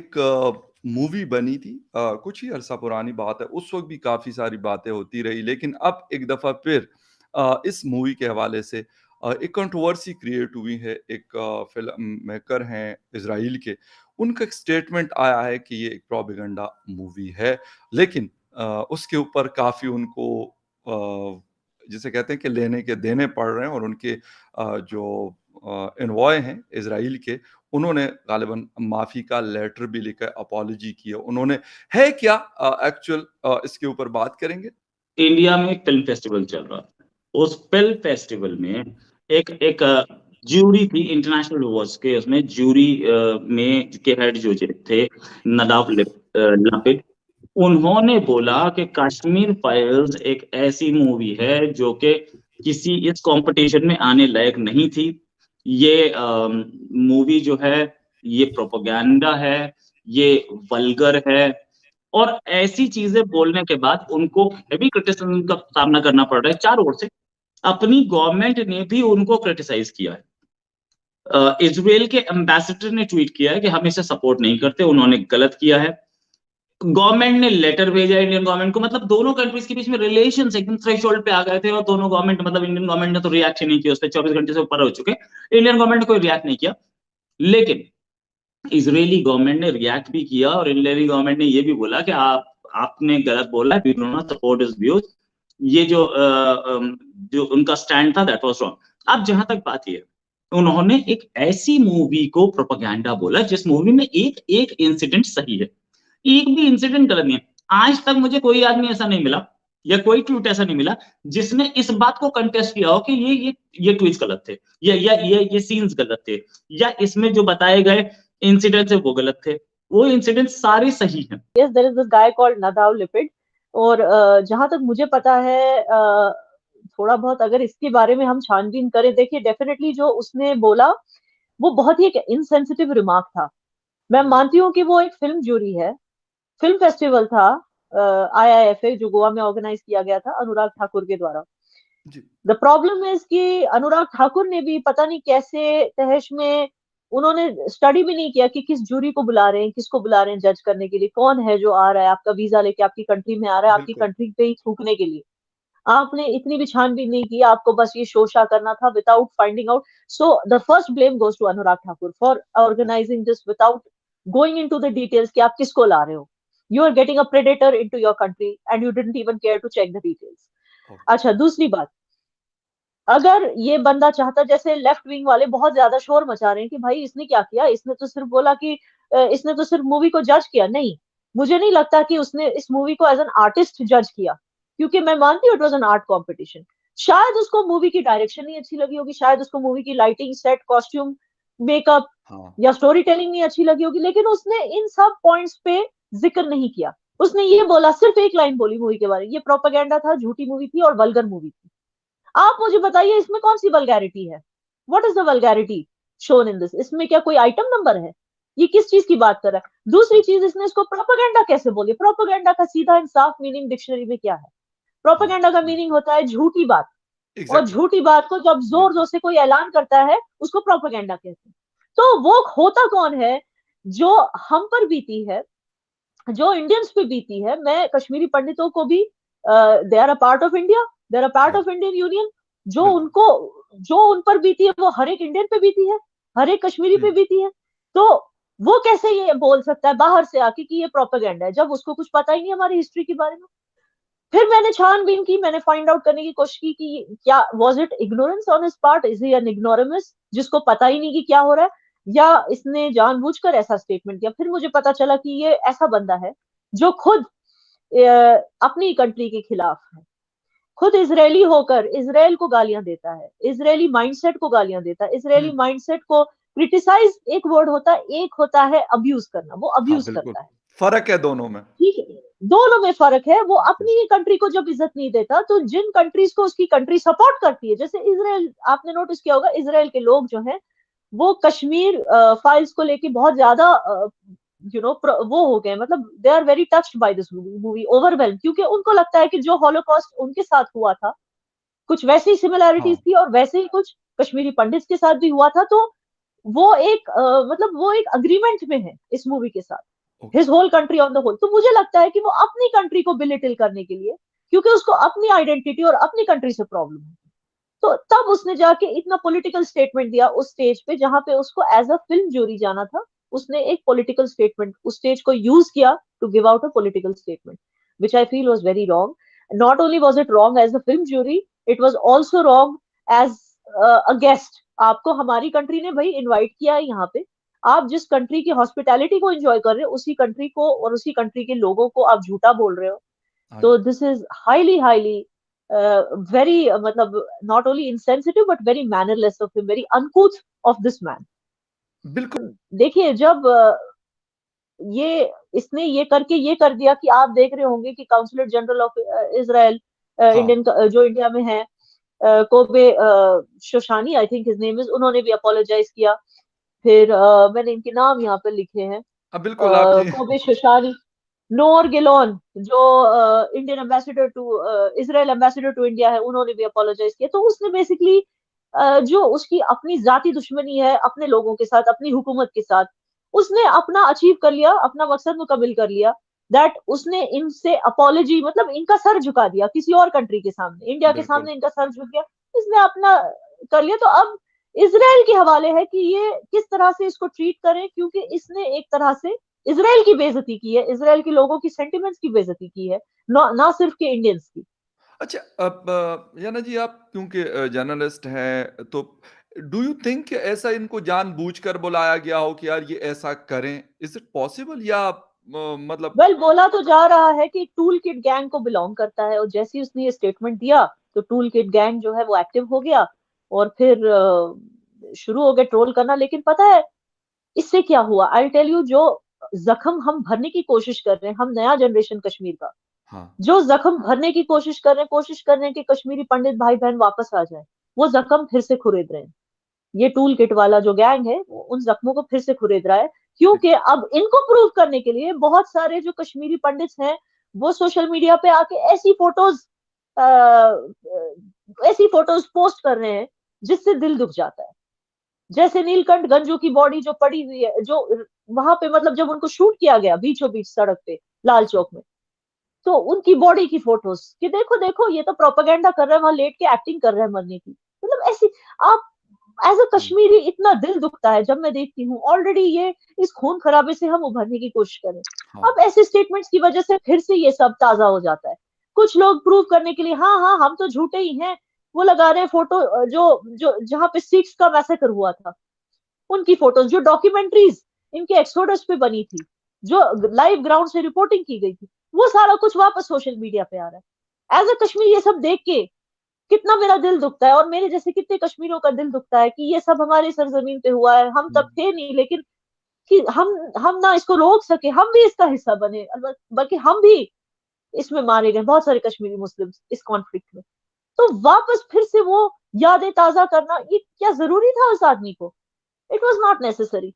एक मूवी बनी थी कुछ ही अरसा पुरानी बात है, उस वक़्त भी काफ़ी सारी बातें होती रही, लेकिन अब एक दफ़ा फिर इस मूवी के हवाले से एक कंट्रोवर्सी क्रिएट हुई है। एक फ़िल्म मेकर हैं इज़राइल के, उनका एक स्टेटमेंट आया है कि ये एक प्रोपेगेंडा मूवी है, लेकिन उसके ऊपर काफ़ी उनको जिसे कहते हैं कि लेने के देने पड़ रहे हैं और उनके जो एनवॉय हैं इज़राइल के, उन्होंने गालिबन माफ़ी का लेटर भी लिखा है, अपॉलॉजी की है उन्होंने। है क्या एक्चुअल इसके ऊपर बात करेंगे? इंडिया में एक फिल्म फेस्टिवल चल रहा था। उस फिल्म फेस्टिवल में एक एक ज्यूरी थी इंटरनेशनल अवार्ड्स के। उसमें ज्यूरी में के हेड जो थे नदाफ लापिड, उन्होंने बोला कि कश्मीर फाइल्स एक ऐसी मूवी है जो कि किसी इस कंपटीशन में आने लायक नहीं थी। ये मूवी जो है ये प्रोपेगेंडा है, ये वल्गर है। और ऐसी चीजें बोलने के बाद उनको हेवी क्रिटिसिज्म का सामना करना पड़ रहा है चारों ओर से। अपनी गवर्नमेंट ने भी उनको क्रिटिसाइज किया है। इजराइल के एम्बेसडर ने ट्वीट किया है कि हम इसे सपोर्ट नहीं करते, उन्होंने गलत किया है। गवर्नमेंट ने लेटर भेजा इंडियन गवर्नमेंट को। मतलब दोनों कंट्रीज के बीच में रिलेशंस एकदम थ्रेशोल्ड पे आ गए थे और दोनों गवर्नमेंट मतलब इंडियन गवर्नमेंट ने तो रिएक्ट ही नहीं किया। उस पर 24 घंटे से ऊपर हो चुके, इंडियन गवर्नमेंट ने कोई रिएक्ट नहीं किया। लेकिन इजरायली गवर्नमेंट ने रिएक्ट भी किया और इजरायली गवर्नमेंट ने ये भी बोला कि आपने गलत बोला, we do not support his views. ये जो उनका स्टैंड था दैट वाज रॉन्ग। अब जहां तक बात ये, उन्होंने एक ऐसी मूवी को प्रोपेगेंडा बोला जिस मूवी में एक एक इंसिडेंट सही है, एक भी इंसिडेंट गलत नहीं है। आज तक मुझे कोई आदमी ऐसा नहीं मिला या कोई ट्वीट ऐसा नहीं मिला जिसने इस बात को कंटेस्ट किया हो कि ये ट्वीट्स गलत थे या ये सीन्स गलत थे या इसमें जो बताए गए इंसिडेंट्स है वो गलत थे। वो इंसिडेंट्स सारे सही हैं। Yes, there is this guy called Nadav Lipid और जहां तक मुझे पता है थोड़ा बहुत अगर इसके बारे में हम छानबीन करें, देखिए डेफिनेटली जो उसने बोला वो बहुत ही एक इनसेंसिटिव रिमार्क था। मैं मानती हूँ कि वो एक फिल्म जूरी है, फिल्म फेस्टिवल था IIFA जो गोवा में ऑर्गेनाइज किया गया था अनुराग ठाकुर के द्वारा। द प्रॉब्लम इज कि अनुराग ठाकुर ने भी पता नहीं कैसे तहश में उन्होंने स्टडी भी नहीं किया कि किस जूरी को बुला रहे हैं, किसको बुला रहे हैं जज करने के लिए, कौन है जो आ रहा है आपका वीजा लेके आपकी कंट्री में आ रहा है आपकी कंट्री पे ही थूकने के लिए। आपने इतनी भी छानबीन नहीं की, आपको बस ये शोशा करना था without finding out. So the first blame goes to Anurag Thakur for organizing this without going into the details कि आप किसको ला रहे हो। You are getting a predator into your country and you didn't even care to check the details. अच्छा, दूसरी बात, अगर ये बंदा चाहता, जैसे लेफ्ट विंग वाले बहुत ज्यादा शोर मचा रहे हैं कि भाई इसने क्या किया, इसने तो सिर्फ बोला कि इसने तो सिर्फ मूवी को जज किया। नहीं, मुझे नहीं लगता कि उसने इस मूवी को एज एन आर्टिस्ट जज किया, क्योंकि मैं मानती हूँ it was an art competition. शायद उसको मूवी की डायरेक्शन नहीं अच्छी लगी होगी, शायद उसको मूवी की लाइटिंग, सेट, कॉस्ट्यूम, मेकअप या स्टोरी टेलिंग नहीं अच्छी लगी होगी, लेकिन उसने इन सब पॉइंट्स पे जिक्र नहीं किया। उसने ये बोला, सिर्फ एक लाइन बोली मूवी के बारे में, ये प्रोपेगेंडा था, झूठी मूवी थी और वल्गर मूवी थी। आप मुझे बताइए इसमें कौन सी वल्गैरिटी है? What is the vulgarity shown in this? इसमें क्या कोई आइटम नंबर है? ये किस चीज की बात कर रहा है? दूसरी चीज, इसने इसको प्रोपेगेंडा कैसे बोली? प्रोपेगेंडा का सीधा इंसाफ मीनिंग डिक्शनरी में क्या है? प्रोपेगेंडा का मीनिंग होता है झूठी बात, और झूठी बात को जब जोर जोर से कोई ऐलान करता है उसको प्रोपेगेंडा कहते हैं। तो वो होता कौन है जो हम पर बीती है, जो इंडियंस पे बीती है? मैं कश्मीरी पंडितों को भी, they are a part of India, they are a part of Indian union, जो उन पर बीती है वो हर एक इंडियन पे बीती है, हर एक कश्मीरी पे बीती है। तो वो कैसे ये बोल सकता है बाहर से आके कि ये प्रोपेगेंडा है, जब उसको कुछ पता ही नहीं हमारी हिस्ट्री के बारे में? फिर मैंने छानबीन की, मैंने फाइंड आउट करने की कोशिश की कि क्या was it ignorance on his part, is he an ignoramus जिसको पता ही नहीं कि क्या हो रहा है, या इसने जानबूझकर ऐसा स्टेटमेंट किया? फिर मुझे पता चला कि ये ऐसा बंदा है जो खुद अपनी कंट्री के खिलाफ है, खुद इजरायली होकर इजराइल को गालियां देता है, इजरायली माइंडसेट को गालियां देता है, इजरायली माइंडसेट को क्रिटिसाइज एक वर्ड होता है, एक होता है अब्यूज करना, वो अब्यूज करता है। फर्क है दोनों में, ठीक है, दोनों में फर्क है। वो अपनी ही कंट्री को जब इज्जत नहीं देता तो जिन कंट्रीज को उसकी कंट्री सपोर्ट करती है, जैसे इजराइल, आपने नोटिस किया होगा इजराइल के लोग जो हैं वो कश्मीर फाइल्स को लेके बहुत ज्यादा वो हो गए, मतलब they are very touched by this movie, overwhelm, क्योंकि उनको लगता है कि जो हॉलोकॉस्ट उनके साथ हुआ था कुछ वैसी सिमिलैरिटीज थी और वैसे ही कुछ कश्मीरी पंडित्स के साथ भी हुआ था। तो वो एक मतलब वो एक अग्रीमेंट में है इस मूवी के साथ। His whole country on the whole. तो मुझे लगता है कि वो अपनी कंट्री को बिलिटिल करने के लिए, क्योंकि उसको अपनी आइडेंटिटी और अपनी कंट्री से प्रॉब्लम है, तो तब उसने जाके इतना पॉलिटिकल स्टेटमेंट दिया उस स्टेज पे जहां पे उसको एज अ फिल्म ज्यूरी जाना था। उसने एक पॉलिटिकल स्टेटमेंट उस स्टेज को यूज किया to give out a political statement, which I feel was very wrong. Not only was it wrong as a film jury, it was also wrong as a guest. आपको हमारी country ने भाई invite किया है यहाँ पे, आप जिस कंट्री की हॉस्पिटैलिटी को एंजॉय कर रहे हो उसी कंट्री को और उसी कंट्री के लोगों को आप झूठा बोल रहे हो। हाँ तो जी। This is highly highly very मतलब not only insensitive but very mannerless of him, very uncouth of this man. बिल्कुल। देखिए जब ये इसने ये करके ये कर दिया कि आप देख रहे होंगे कि काउंसलर जनरल ऑफ इजराइल हाँ, इंडियन जो इंडिया में है, Kobe शोशानी I think his name is, उन्होंने भी अपोलोजाइज किया। फिर मैंने इनके नाम यहाँ पे लिखे हैं, बिल्कुल आप जी। कोबे शोशानी, नोर गिलोन जो Indian ambassador to Israel ambassador to India है, उन्होंने भी अपोलोजाइज किया। तो उसने बेसिकली जो उसकी अपनी जाति दुश्मनी है अपने लोगों के साथ, अपनी हुकूमत के साथ, उसने अपना अचीव कर लिया, अपना मकसद मुकम्मिल कर लिया। दैट उसने इनसे अपोलॉजी मतलब इनका सर झुका दिया किसी और कंट्री के सामने, इंडिया के बिल्कुल। सामने इनका सर झुक गया, इसने अपना कर लिया। तो अब इसराइल के हवाले है कि ये किस तरह से इसको ट्रीट करें, क्योंकि इसने एक तरह से इसराइल की बेइज्जती की है, इसराइल के लोगों की सेंटिमेंट्स की बेइज्जती की है, ना सिर्फ के इंडियंस की। अच्छा, अब याना जी आप क्योंकि जर्नलिस्ट हैं, तो डू यू थिंक ऐसा इनको जानबूझकर बुलाया गया हो कि यार ये ऐसा करें? इज़ इट पॉसिबल या मतलब वेल बोला तो जा रहा है कि टूल किट गैंग को बिलोंग करता है, और जैसे ही उसने ये स्टेटमेंट दिया तो टूल किट गैंग जो है वो एक्टिव हो गया और फिर शुरू हो गए ट्रोल करना। लेकिन पता है इससे क्या हुआ, आई टेल यू, जो जख्म हम भरने की कोशिश कर रहे हैं, हम नया जनरेशन कश्मीर का हाँ, जो जख्म भरने की कोशिश कर रहे हैं कि कश्मीरी पंडित भाई बहन वापस आ जाए, वो जख्म फिर से खुरेद रहे हैं। ये टूल किट वाला जो गैंग है वो उन जख्मों को फिर से खुरेद रहा है, ठीक। क्योंकि अब इनको प्रूव करने के लिए बहुत सारे जो कश्मीरी पंडित हैं वो सोशल मीडिया पे आके ऐसी फोटोज पोस्ट कर रहे हैं जिससे दिल दुख जाता है। जैसे नीलकंठ गंजू की बॉडी जो पड़ी हुई है, जो वहां पे मतलब जब उनको शूट किया गया बीचों बीच सड़क पे लाल हाँ, चौक में, तो उनकी बॉडी की फोटोज कि देखो देखो ये तो प्रोपेगेंडा कर रहा है, वहां लेट के एक्टिंग कर रहा है मरने की। मतलब ऐसी आप एज अ हुँ, कश्मीरी इतना दिल दुखता है जब मैं देखती हूँ, ऑलरेडी ये इस खून खराबे से हम उभरने की कोशिश करें, हाँ, अब ऐसे स्टेटमेंट्स की वजह से फिर से ये सब ताजा हो जाता है। कुछ लोग प्रूव करने के लिए हाँ हाँ हम तो झूठे ही हैं, वो लगा रहे हैं फोटो जो जो जहां पे सिक्स का मैसेकर हुआ था उनकी फोटोज, जो डॉक्यूमेंट्रीज इनके एक्सोडस पे बनी थी, जो लाइव ग्राउंड से रिपोर्टिंग की गई थी, वो सारा कुछ वापस सोशल मीडिया पे आ रहा है। एज अ कश्मीर ये सब देख के कितना मेरा दिल दुखता है, और मेरे जैसे कितने कश्मीरों का दिल दुखता है कि ये सब हमारी सरजमीन पे हुआ है, हम हुँ, तब थे नहीं, लेकिन कि हम ना इसको रोक सके, हम भी इसका हिस्सा बने, बल्कि हम भी इसमें मारे गए बहुत सारे कश्मीरी मुस्लिम इस कॉन्फ्लिक्ट में। तो वापस फिर से वो यादें ताजा करना ये क्या जरूरी था उस आदमी को? It was not necessary.